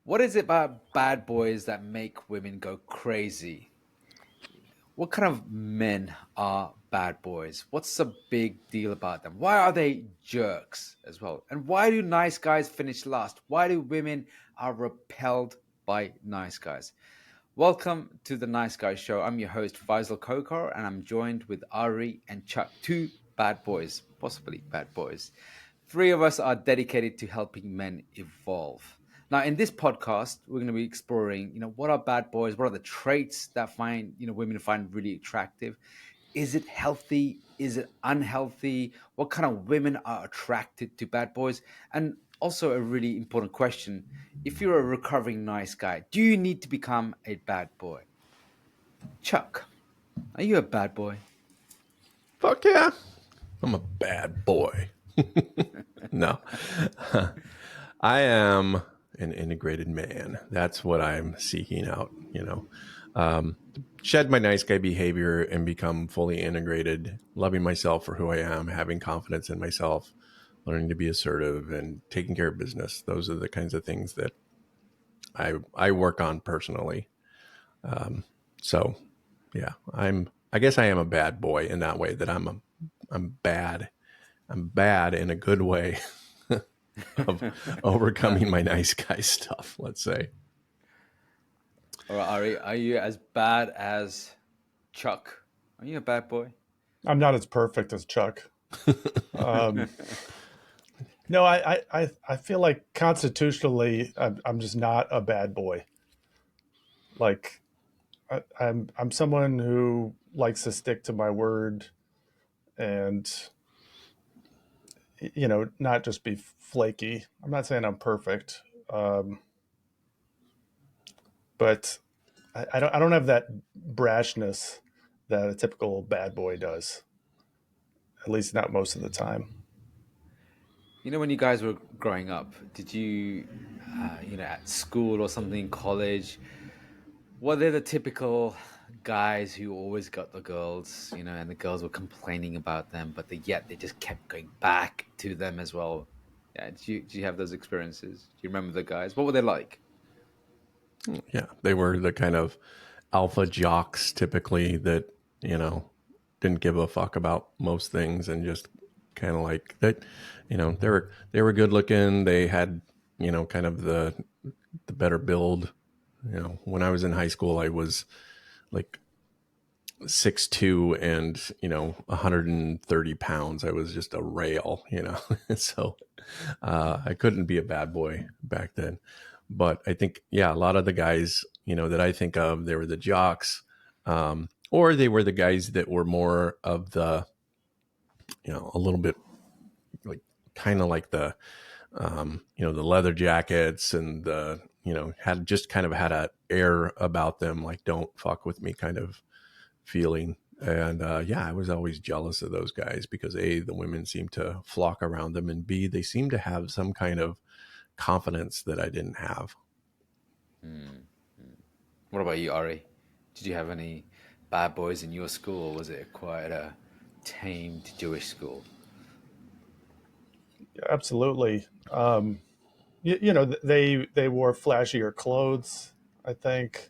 What is it about bad boys that make women go crazy? What kind of men are bad boys? What's the big deal about them? Why are they jerks as well? And why do nice guys finish last? Why do women are repelled by nice guys? Welcome to the Nice Guys Show. I'm your host, Faisal Kokar, and I'm joined with Ari and Chuck, two bad boys, possibly bad boys. Three of us are dedicated to helping men evolve. Now, in this podcast, we're going to be exploring, what are bad boys? What are the traits that women find really attractive? Is it healthy? Is it unhealthy? What kind of women are attracted to bad boys? And also a really important question. If you're a recovering nice guy, do you need to become a bad boy? Chuck, are you a bad boy? Fuck yeah. I'm a bad boy. No. I am an integrated man. That's what I'm seeking out. Shed my nice guy behavior and become fully integrated, loving myself for who I am, having confidence in myself, learning to be assertive and taking care of business. Those are the kinds of things that I work on personally. So yeah, I guess I am a bad boy in that way that I'm bad. I'm bad in a good way of overcoming my nice guy stuff, let's say. All right, Ari, are you as bad as Chuck? Are you a bad boy? I'm not as perfect as Chuck. No, I feel like constitutionally, I'm just not a bad boy. Like I'm someone who likes to stick to my word and not just be flaky. I'm not saying I'm perfect, but I don't have that brashness that a typical bad boy does. At least not most of the time. When you guys were growing up, did you, at school or something, college, were they the typical guys who always got the girls, and the girls were complaining about them, but yet they just kept going back to them as well? Yeah, did you have those experiences? Do you remember the guys? What were they like? Yeah, they were the kind of alpha jocks typically that, didn't give a fuck about most things and just kind of like that, they were good looking. They had, kind of the better build. When I was in high school, I was like 6'2" and 130 pounds. I was just a rail. So I couldn't be a bad boy back then. But I think, yeah, a lot of the guys, that I think of, they were the jocks, or they were the guys that were more of the, a little bit like kind of like the leather jackets and had just kind of had a air about them, like don't fuck with me kind of feeling. And yeah, I was always jealous of those guys because A, the women seemed to flock around them, and B, they seemed to have some kind of confidence that I didn't have. Hmm. What about you, Ari? Did you have any bad boys in your school, or was it quite a tamed Jewish school? Absolutely. They wore flashier clothes. I think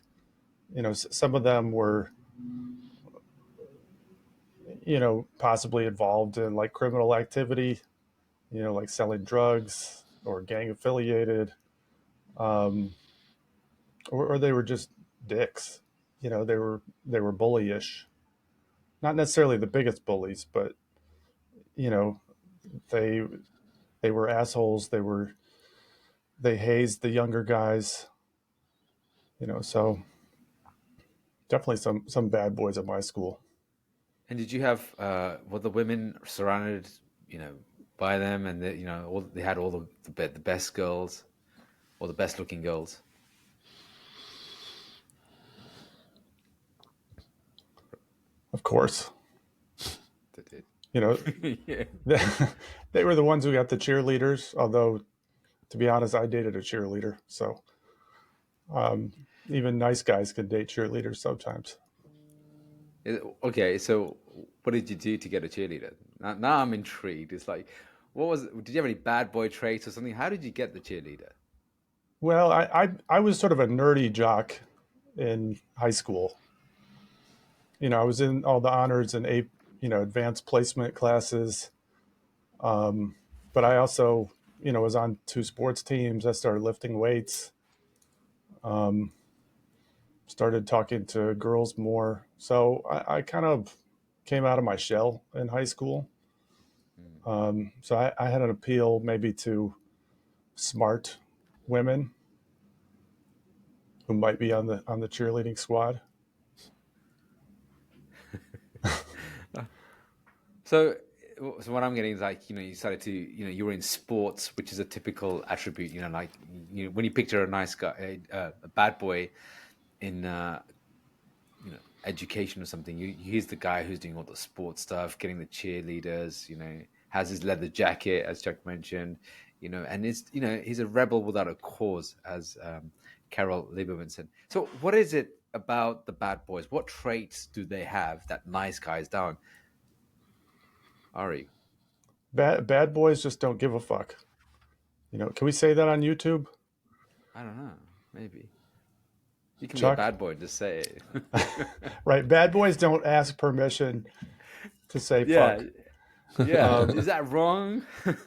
some of them were possibly involved in like criminal activity, like selling drugs or gang affiliated, um, or they were just dicks. They were bullyish, not necessarily the biggest bullies, but you know they they were assholes. They hazed the younger guys. So definitely some bad boys at my school. And did you have were the women surrounded, by them, and they had all the best girls, or the best looking girls? Of course, They did. you know Yeah. they were the ones who got the cheerleaders. Although, to be honest, I dated a cheerleader, so um, even nice guys can date cheerleaders sometimes. Okay, so what did you do to get a cheerleader? Now I'm intrigued. It's like, what was? Did you have any bad boy traits or something? How did you get the cheerleader? Well, I was sort of a nerdy jock in high school. I was in all the honors and advanced placement classes. But I also, was on two sports teams. I started lifting weights, started talking to girls more. So I kind of came out of my shell in high school. Mm. So I had an appeal maybe to smart women who might be on the cheerleading squad. So, so what I'm getting is like, you started to, you were in sports, which is a typical attribute, like, when you picture a nice guy, a bad boy in, education or something, he's the guy who's doing all the sports stuff, getting the cheerleaders, has his leather jacket, as Chuck mentioned, and he's a rebel without a cause, as Carol Lieberman said. So, what is it about the bad boys? What traits do they have that nice guys don't? Ari, Bad boys just don't give a fuck. Can we say that on YouTube? I don't know. Maybe you can be a Chuck? bad boy. Just say it. Right. Bad boys don't ask permission to say Yeah, fuck. yeah. Um, Is that wrong?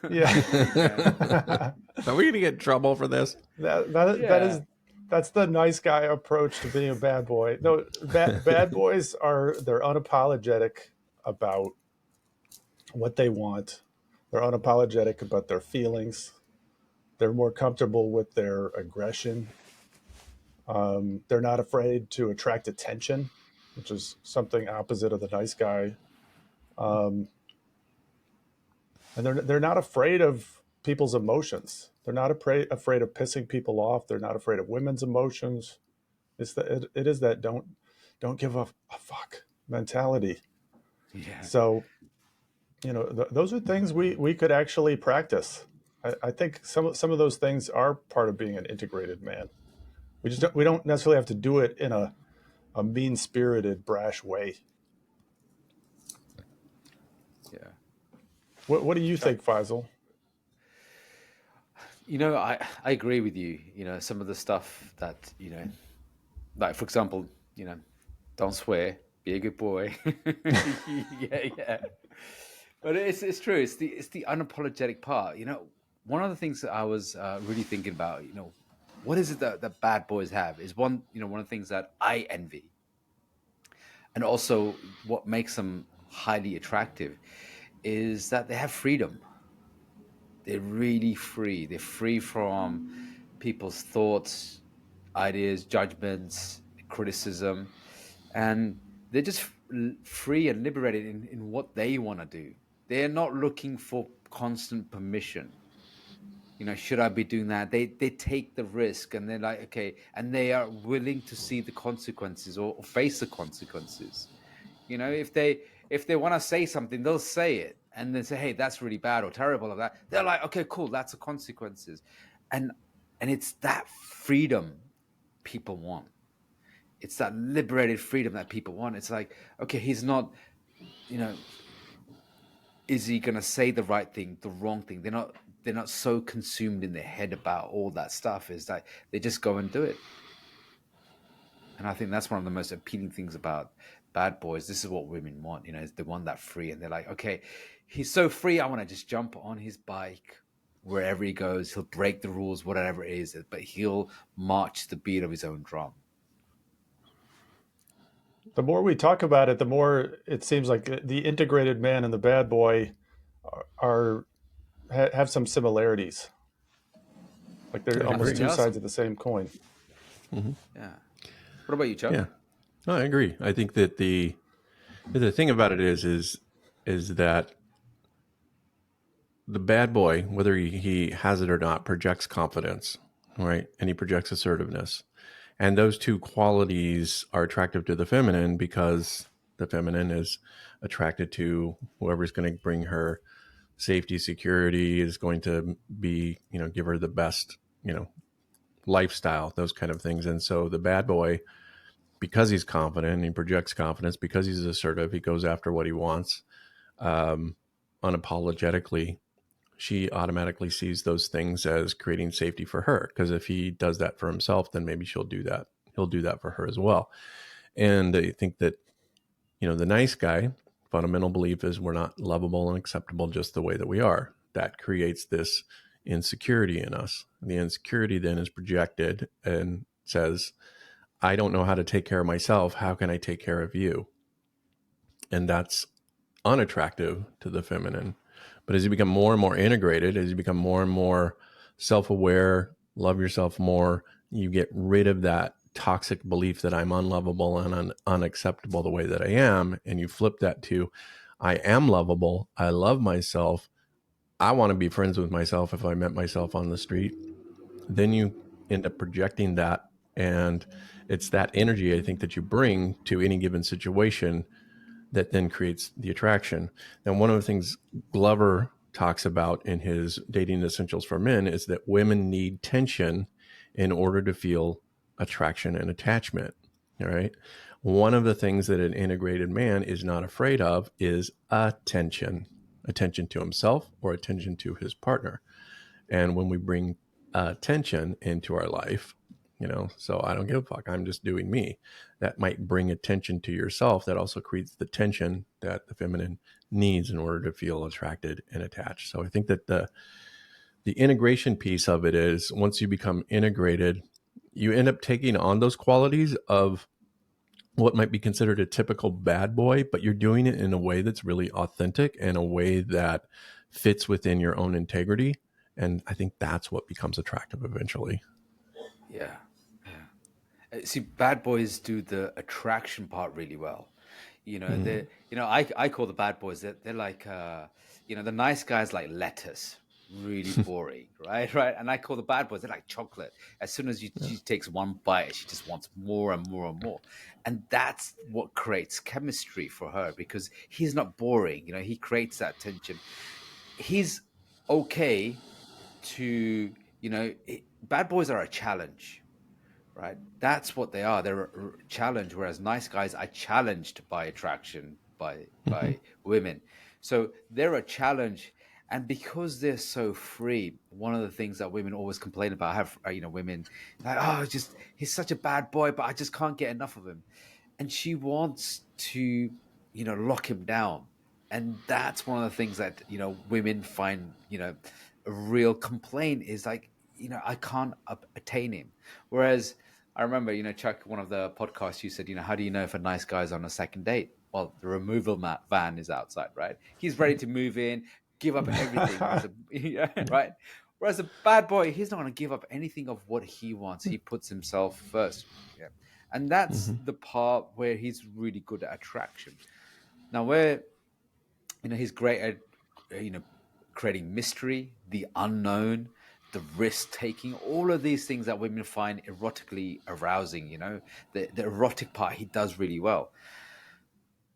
yeah. Yeah, Are we going to get in trouble for this? That yeah, is that's the nice guy approach to being a bad boy. No, bad boys they're unapologetic about what they want. They're unapologetic about their feelings. They're more comfortable with their aggression. They're not afraid to attract attention, which is something opposite of the nice guy. Um, and they're not afraid of people's emotions. They're not afraid of pissing people off. They're not afraid of women's emotions. It is that don't give a fuck mentality. yeah, So those are things we could actually practice. I think some of those things are part of being an integrated man. We don't necessarily have to do it in a mean spirited, brash way. yeah. What do you Chuck, think, Faisal? I agree with you. Some of the stuff that like for example, don't swear, be a good boy. Yeah, yeah. But it's true. It's the unapologetic part. One of the things that I was really thinking about. What is it that bad boys have? Is one of the things that I envy, and also what makes them highly attractive, is that they have freedom. They're really free. They're free from people's thoughts, ideas, judgments, criticism, and they're just free and liberated in what they want to do. They're not looking for constant permission. Should I be doing that? They take the risk, and they're like, okay, and they are willing to see the consequences, or face the consequences. If they want to say something, they'll say it, and then say, hey, that's really bad or terrible of that. They're like, okay, cool, that's the consequences. And it's that freedom people want. It's that liberated freedom that people want. It's like, okay, he's not, you know is he going to say the right thing, the wrong thing? They're not so consumed in their head about all that stuff. Is that they just go and do it. And I think that's one of the most appealing things about bad boys. This is what women want, is they want that free, and they're like, okay, he's so free. I want to just jump on his bike wherever he goes. He'll break the rules, whatever it is, but he'll march to the beat of his own drum. The more we talk about it, the more it seems like the integrated man and the bad boy are have some similarities. Like I they're I almost think agree. there two are sides some. of the same coin. Yeah. What about you, Chuck? Yeah, no, I agree. I think that the thing about it is that the bad boy, whether he has it or not, projects confidence, right? And he projects assertiveness. And those two qualities are attractive to the feminine because the feminine is attracted to whoever's going to bring her safety, security, is going to be, give her the best, lifestyle, those kind of things. And so the bad boy, because he's confident, he projects confidence, because he's assertive, he goes after what he wants, um, unapologetically. she automatically sees those things as creating safety for her. Because if he does that for himself, then maybe she'll do that. He'll do that for her as well. And I think that, the nice guy fundamental belief is we're not lovable and acceptable just the way that we are. That creates this insecurity in us. The insecurity then is projected and says, I don't know how to take care of myself. How can I take care of you? And that's unattractive to the feminine. But as you become more and more integrated, as you become more and more self aware, love yourself more, you get rid of that toxic belief that I'm unlovable and unacceptable the way that I am. And you flip that to, I am lovable. I love myself. I want to be friends with myself if I met myself on the street. Then you end up projecting that. And it's that energy, I think, that you bring to any given situation that then creates the attraction. Now, one of the things Glover talks about in his Dating Essentials for Men is that women need tension in order to feel attraction and attachment. All right. One of the things that an integrated man is not afraid of is attention to himself or attention to his partner. And when we bring attention into our life, so I don't give a fuck, I'm just doing me, that might bring attention to yourself. That also creates the tension that the feminine needs in order to feel attracted and attached. So I think that the integration piece of it is, once you become integrated, you end up taking on those qualities of what might be considered a typical bad boy, but you're doing it in a way that's really authentic and a way that fits within your own integrity. And I think that's what becomes attractive eventually. Yeah. See, bad boys do the attraction part really well. Mm. I call the bad boys, they're like, the nice guys like lettuce, really boring, right? Right. And I call the bad boys, they're like chocolate. As soon as Yeah. she takes one bite, she just wants more and more and more. And that's what creates chemistry for her, because he's not boring. He creates that tension. He's okay to, bad boys are a challenge, right? That's what they are. They're a challenge. Whereas nice guys are challenged by attraction, Mm-hmm. by women. So they're a challenge, and because they're so free, one of the things that women always complain about, I have women like, oh, just he's such a bad boy, but I just can't get enough of him, and she wants to lock him down, and that's one of the things that women find a real complaint is like, I can't attain him. Whereas I remember, Chuck, one of the podcasts, you said, how do you know if a nice guy's on a second date? Well, the removal van is outside, right? He's ready to move in, give up everything. Whereas, yeah, right? Whereas a bad boy, he's not going to give up anything of what he wants. He puts himself first. Yeah. And that's Mm-hmm. the part where he's really good at attraction. Now, where, he's great at, creating mystery, the unknown, the risk taking, all of these things that women find erotically arousing, the erotic part he does really well.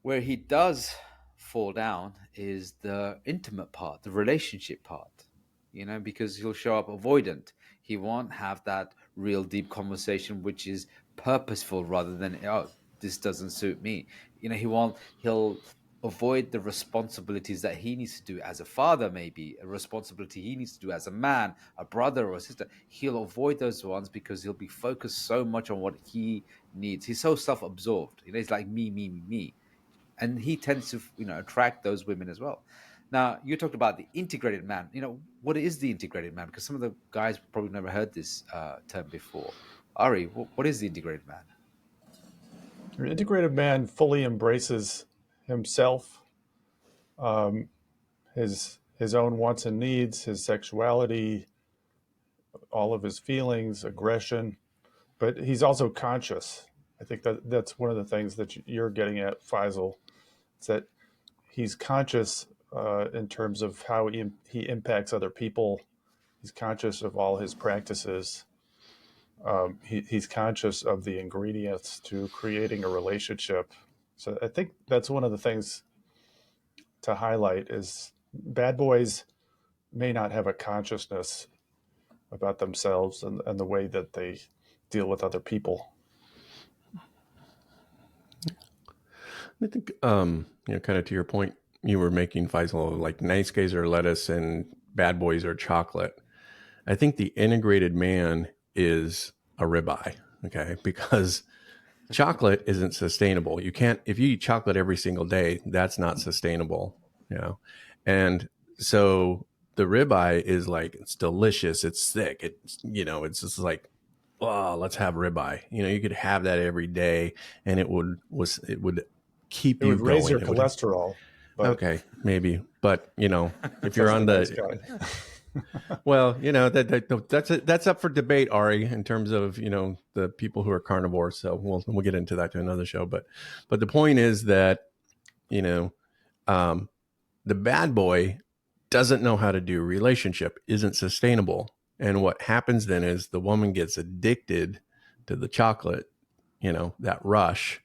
Where he does fall down is the intimate part, the relationship part, because he'll show up avoidant. He won't have that real deep conversation, which is purposeful rather than, oh, this doesn't suit me. He'll avoid the responsibilities that he needs to do as a father, maybe a responsibility he needs to do as a man, a brother or a sister. He'll avoid those ones because he'll be focused so much on what he needs. He's so self-absorbed. He's like me, and he tends to attract those women as well. Now, you talked about the integrated man. What is the integrated man? Because some of the guys probably never heard this term before. Ari, what is the integrated man? An integrated man fully embraces himself, his own wants and needs, his sexuality, all of his feelings, aggression, but he's also conscious. I think that's one of the things that you're getting at, Faisal. It's that he's conscious in terms of how he impacts other people. He's conscious of all his practices. He's conscious of the ingredients to creating a relationship. So I think that's one of the things to highlight is bad boys may not have a consciousness about themselves and the way that they deal with other people. I think, kind of to your point you were making, Faisal, like nice guys are lettuce and bad boys are chocolate. I think the integrated man is a ribeye, okay? Because chocolate isn't sustainable. You can't, if you eat chocolate every single day, that's not sustainable, you know? And so the ribeye is like, it's delicious, it's thick, it's, you know, it's just like, oh, let's have ribeye. You know, you could have that every day and it would keep It you would raise going. your It would, cholesterol, but okay, maybe. But, you know, if you're says the on nice the, guy. well, you know that's up for debate, Ari, in terms of you know the people who are carnivores. So we'll get into that to another show. But the point is that you know um, the bad boy doesn't know how to do a relationship, isn't sustainable, and what happens then is the woman gets addicted to the chocolate, you know, that rush,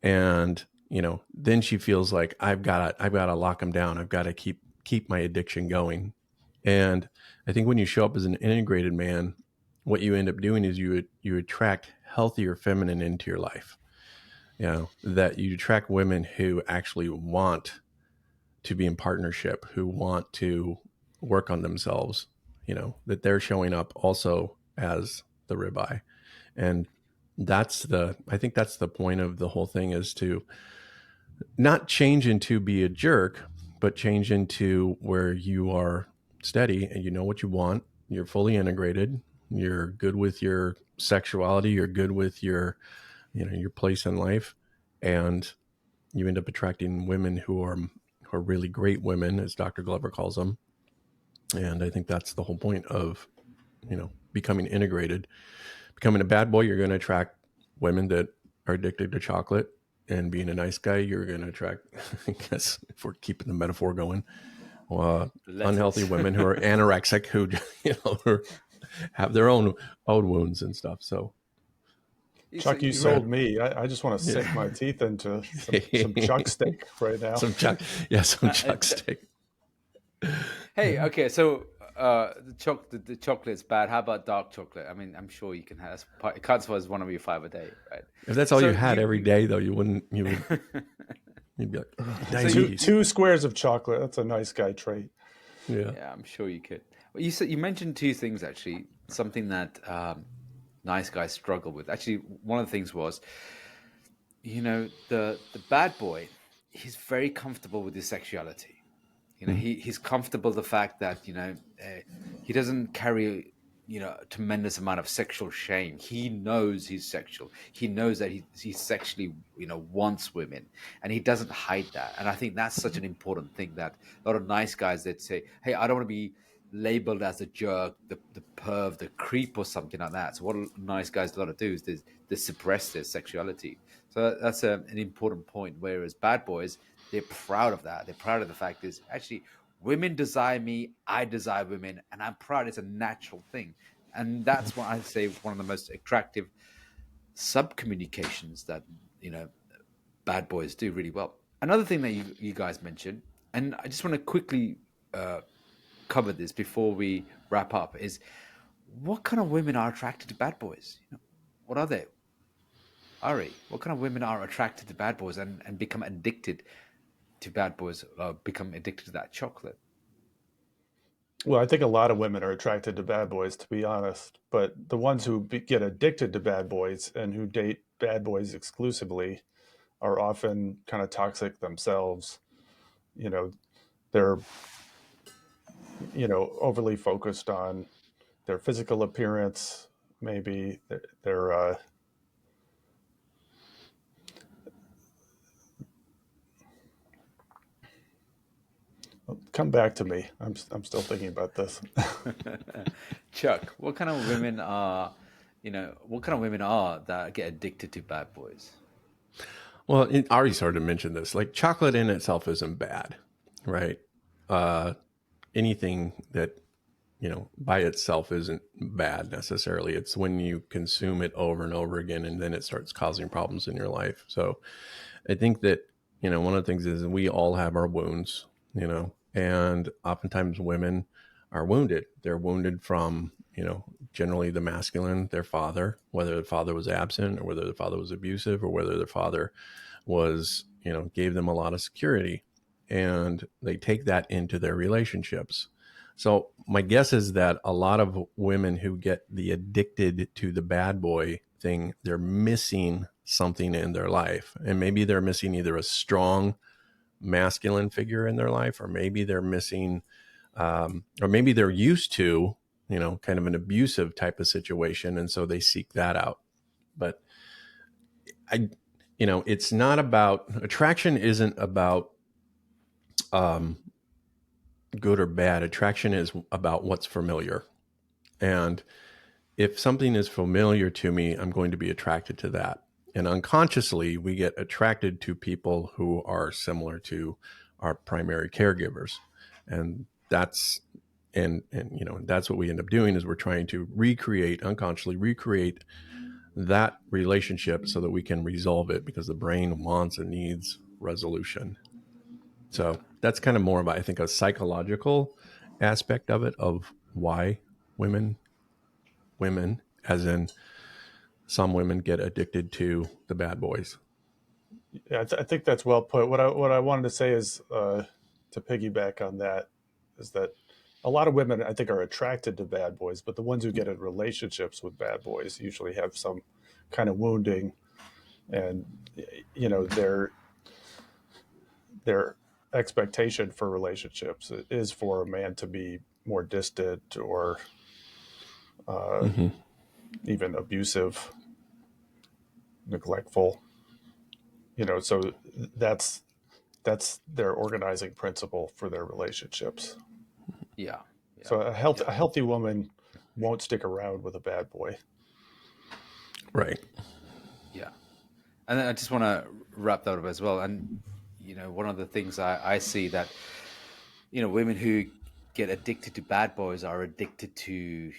and you know then she feels like I've got to lock him down. I've got to keep my addiction going. And I think when you show up as an integrated man, what you end up doing is you attract healthier feminine into your life. You know, that you attract women who actually want to be in partnership, who want to work on themselves, you know, that they're showing up also as the ribeye. And I think that's the point of the whole thing, is to not change into be a jerk, but change into where you are steady and you know what you want. You're fully integrated. You're good with your sexuality. You're good with your, you know, your place in life, and you end up attracting women who are really great women, as Dr. Glover calls them. And I think that's the whole point of, you know, becoming integrated. Becoming a bad boy, you're going to attract women that are addicted to chocolate, and being a nice guy, you're going to attract, I guess, if we're keeping the metaphor going, unhealthy women who are anorexic, who you know who have their own wounds and stuff. So, Chuck, you sold me. I just want to yeah. sink my teeth into some chuck steak right now. some chuck steak. Hey, okay, so the chocolate's bad. How about dark chocolate? I mean, I'm sure you can have. It counts for as one of your 5 a day, right? If that's all So you had every day, though, you would you'd be like, diabetes. Two squares of chocolate. That's a nice guy trait. Yeah. Yeah, I'm sure you could. Well, you mentioned two things actually. Something that nice guys struggle with. Actually, one of the things was, you know, the bad boy. He's very comfortable with his sexuality. You know, he's comfortable the fact that he doesn't carry a tremendous amount of sexual shame. He knows he's sexual. He knows that he sexually wants women, and he doesn't hide that. And I think that's such an important thing, that a lot of nice guys that say, "Hey, I don't want to be labeled as a jerk, the perv, the creep, or something like that." So what nice guys a lot of do is they suppress their sexuality. So that's an important point. Whereas bad boys, they're proud of that. They're proud of the fact is actually women desire me, I desire women, and I'm proud. It's a natural thing, and that's what I say one of the most attractive sub communications that bad boys do really well. Another thing that you guys mentioned, and I just want to quickly cover this before we wrap up, is what kind of women are attracted to bad boys? What are they? Ari, what kind of women are attracted to bad boys and become addicted to bad boys, become addicted to that chocolate? Well, I think a lot of women are attracted to bad boys, to be honest. But the ones who get addicted to bad boys and who date bad boys exclusively are often kind of toxic themselves. You know, they're overly focused on their physical appearance. Maybe they're come back to me. I'm still thinking about this. Chuck, what kind of women are, what kind of women are that get addicted to bad boys? Well, Ari sort of mentioned this. Like, chocolate in itself isn't bad, right? Anything that by itself isn't bad necessarily. It's when you consume it over and over again, and then it starts causing problems in your life. So I think that, one of the things is we all have our wounds, and oftentimes women are wounded. They're wounded from, generally the masculine, their father, whether the father was absent or whether the father was abusive or whether the father was, gave them a lot of security, and they take that into their relationships. So my guess is that a lot of women who get the addicted to the bad boy thing, they're missing something in their life. And maybe they're missing either a strong masculine figure in their life, or maybe they're missing, or maybe they're used to, kind of an abusive type of situation. And so they seek that out. But it's not about, attraction isn't about good or bad. Attraction is about what's familiar. And if something is familiar to me, I'm going to be attracted to that. And unconsciously, we get attracted to people who are similar to our primary caregivers. And that's that's what we end up doing, is we're trying to unconsciously recreate that relationship so that we can resolve it, because the brain wants and needs resolution. So that's kind of more about, I think, a psychological aspect of it, of why women, as in some women, get addicted to the bad boys. Yeah, I think that's well put. What I wanted to say is, to piggyback on that, is that a lot of women, I think, are attracted to bad boys, but the ones who get in relationships with bad boys usually have some kind of wounding, and their expectation for relationships is for a man to be more distant or even abusive, neglectful. So that's their organizing principle for their relationships. Yeah. So a healthy woman won't stick around with a bad boy. Right. Yeah. And then I just want to wrap that up as well. And, one of the things I see that, women who get addicted to bad boys are addicted to,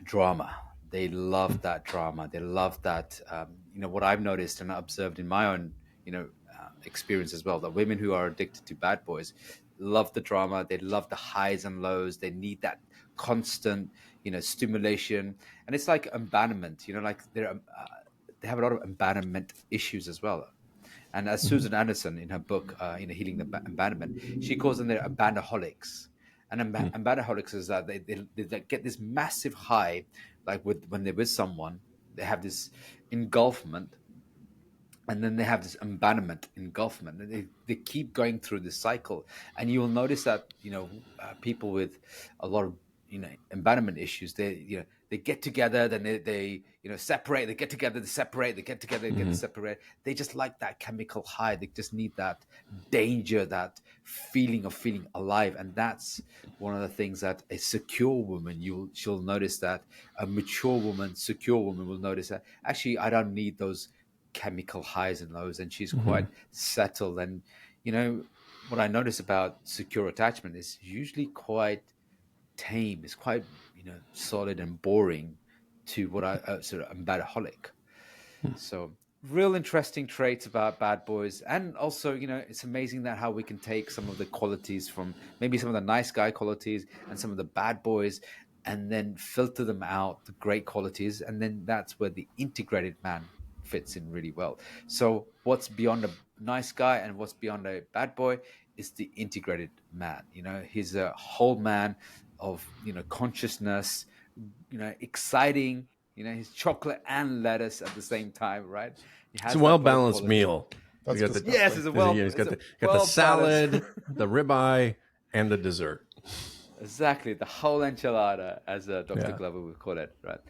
drama. They love that drama. They love that, what I've noticed and observed in my own, experience as well, that women who are addicted to bad boys love the drama. They love the highs and lows. They need that constant, stimulation. And it's like abandonment, like they have a lot of abandonment issues as well. And as Susan Anderson in her book, Healing the Abandonment, she calls them their abandonaholics. And abandonaholics is that they get this massive high, like when they're with someone, they have this engulfment, and then they have this abandonment, engulfment. And they keep going through this cycle. And you will notice that, people with a lot of, abandonment issues, they get together, then they separate, they get together, they separate, they get together, they get separate. They just like that chemical high. They just need that danger, that feeling of feeling alive. And that's one of the things that a secure woman, she'll notice that. A mature woman, secure woman will notice that, actually, I don't need those chemical highs and lows, and she's quite settled. And what I notice about secure attachment is usually quite tame. It's quite solid and boring to what I sort of abandonaholic. So real interesting traits about bad boys. And also, it's amazing that how we can take some of the qualities from maybe some of the nice guy qualities and some of the bad boys, and then filter them out, the great qualities, and then that's where the integrated man fits in really well. So what's beyond a nice guy and what's beyond a bad boy is the integrated man. He's a whole man of consciousness, exciting. He's chocolate and lettuce at the same time, right? It's a well-balanced meal. That's Yes, it's a He's got the salad, the ribeye, and the dessert. Exactly, the whole enchilada, as Dr. Glover would call it, right?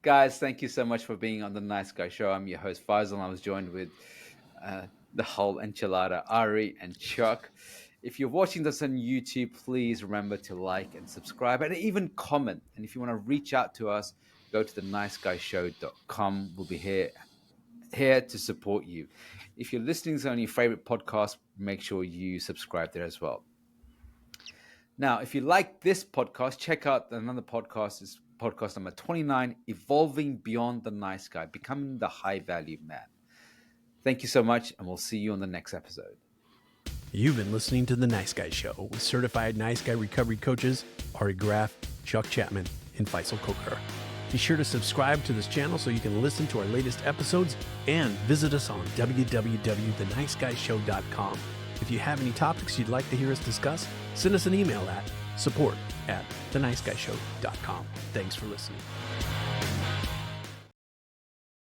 Guys, thank you so much for being on the Nice Guy Show. I'm your host, Faisal, and I was joined with the whole enchilada, Ari and Chuck. If you're watching this on YouTube, please remember to like and subscribe and even comment. And if you want to reach out to us, go to theniceguyShow.com. We'll be here to support you. If you're listening on your favorite podcast, make sure you subscribe there as well. Now, if you like this podcast, check out another podcast. It's podcast number 29, Evolving Beyond the Nice Guy, Becoming the High Value Man. Thank you so much, and we'll see you on the next episode. You've been listening to The Nice Guy Show with certified Nice Guy recovery coaches Ari Graff, Chuck Chapman, and Faisal Kokar. Be sure to subscribe to this channel so you can listen to our latest episodes and visit us on www.theniceguyShow.com. If you have any topics you'd like to hear us discuss, send us an email at support@theniceguyshow.com. Thanks for listening.